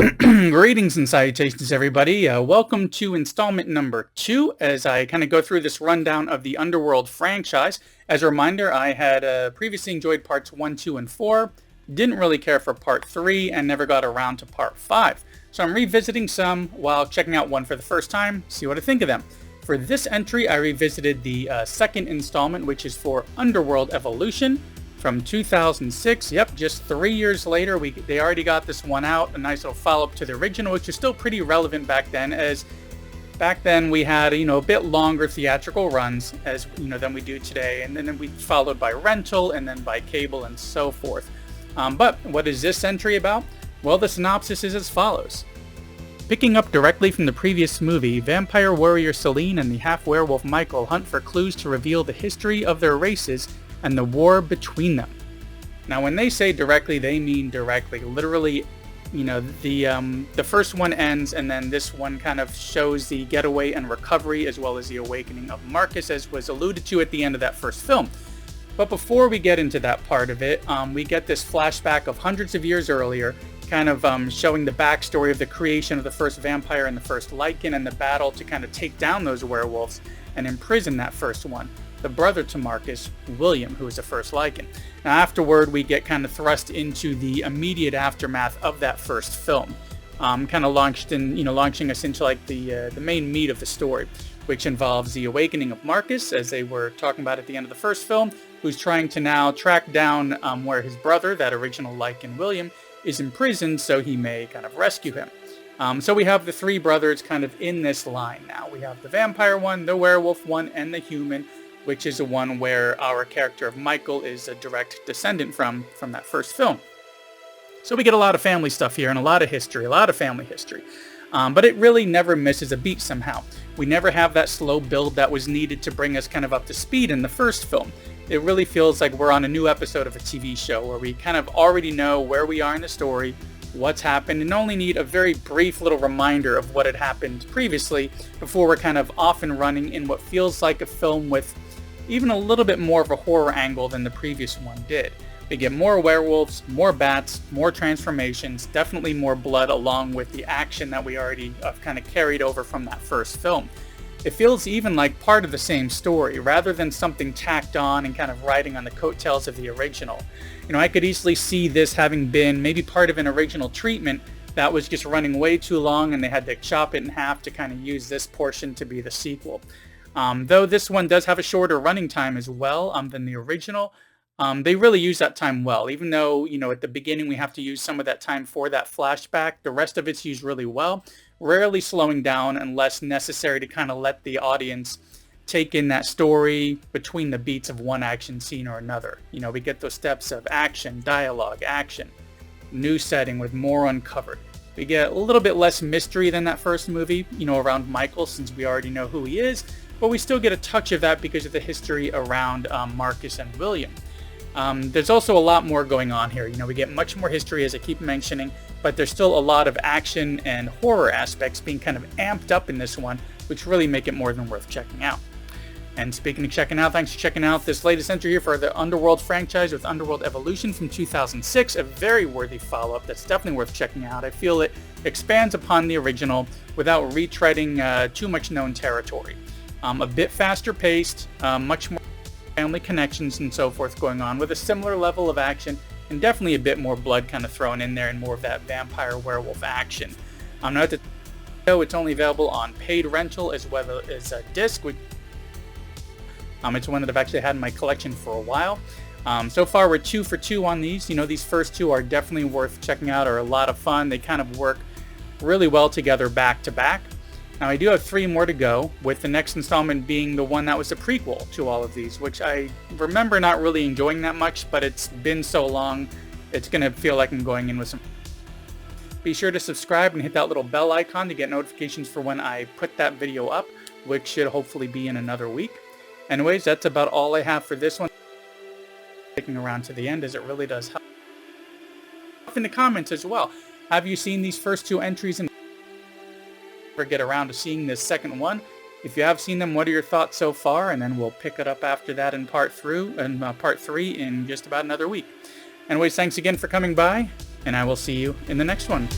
Greetings and salutations, everybody. Welcome to installment number 2 as I kind of go through this rundown of the Underworld franchise. As a reminder, I had previously enjoyed parts 1, 2, and 4, didn't really care for part 3, and never got around to part 5. So I'm revisiting some while checking out one for the first time, see what I think of them. For this entry, I revisited the second installment, which is for Underworld Evolution. From 2006, yep, just 3 years later, they already got this one out, a nice little follow-up to the original, which is still pretty relevant back then, as back then we had, a bit longer theatrical runs, as, than we do today, and then we followed by rental, and then by cable, and so forth. But what is this entry about? Well, the synopsis is as follows. Picking up directly from the previous movie, vampire warrior Selene and the half-werewolf Michael hunt for clues to reveal the history of their races and the war between them. Now, when they say directly, they mean directly. Literally, the first one ends, and then this one kind of shows the getaway and recovery, as well as the awakening of Marcus, as was alluded to at the end of that first film. But before we get into that part of it, we get this flashback of hundreds of years earlier, kind of showing the backstory of the creation of the first vampire and the first Lycan, and the battle to kind of take down those werewolves and imprison that first one, the brother to Marcus, William, who was the first Lycan. Now afterward, we get kind of thrust into the immediate aftermath of that first film, kind of launching us into like the main meat of the story, which involves the awakening of Marcus, as they were talking about at the end of the first film, who's trying to now track down where his brother, that original Lycan William, is imprisoned, so he may kind of rescue him. So we have the three brothers kind of in this line now. We have the vampire one, the werewolf one, and the human, which is the one where our character of Michael is a direct descendant from that first film. So we get a lot of family stuff here and a lot of history, a lot of family history. But it really never misses a beat somehow. We never have that slow build that was needed to bring us kind of up to speed in the first film. It really feels like we're on a new episode of a TV show where we kind of already know where we are in the story, what's happened, and only need a very brief little reminder of what had happened previously before we're kind of off and running in what feels like a film with even a little bit more of a horror angle than the previous one did. We get more werewolves, more bats, more transformations, definitely more blood, along with the action that we already kind of carried over from that first film. It feels even like part of the same story, rather than something tacked on and kind of riding on the coattails of the original. I could easily see this having been maybe part of an original treatment that was just running way too long, and they had to chop it in half to kind of use this portion to be the sequel. Though this one does have a shorter running time as well than the original, they really use that time well. Even though, at the beginning we have to use some of that time for that flashback, the rest of it's used really well, rarely slowing down unless necessary to kind of let the audience take in that story between the beats of one action scene or another. We get those steps of action, dialogue, action, new setting with more uncovered. We get a little bit less mystery than that first movie, around Michael, since we already know who he is, but we still get a touch of that because of the history around Marcus and William. There's also a lot more going on here. We get much more history, as I keep mentioning, but there's still a lot of action and horror aspects being kind of amped up in this one, which really make it more than worth checking out. And speaking of checking out, thanks for checking out this latest entry here for the Underworld franchise with Underworld Evolution from 2006, a very worthy follow-up that's definitely worth checking out. I feel it expands upon the original without retreading too much known territory. A bit faster paced, much more family connections and so forth going on, with a similar level of action and definitely a bit more blood kind of thrown in there and more of that vampire werewolf action. Note that it's only available on paid rental as well as a disc, which it's one that I've actually had in my collection for a while. So far we're 2 for 2 on these. These first two are definitely worth checking out, are a lot of fun. They kind of work really well together back to back. Now I do have 3 more to go, with the next installment being the one that was a prequel to all of these, which I remember not really enjoying that much, but it's been so long, it's going to feel like I'm going in with some. Be sure to subscribe and hit that little bell icon to get notifications for when I put that video up, which should hopefully be in another week. Anyways, that's about all I have for this one. Sticking around to the end, as it really does help. In the comments as well, have you seen these first 2 entries and ever get around to seeing this second one? If you have seen them, what are your thoughts so far? And then we'll pick it up after that in part 3 in just about another week. Anyways, thanks again for coming by, and I will see you in the next one.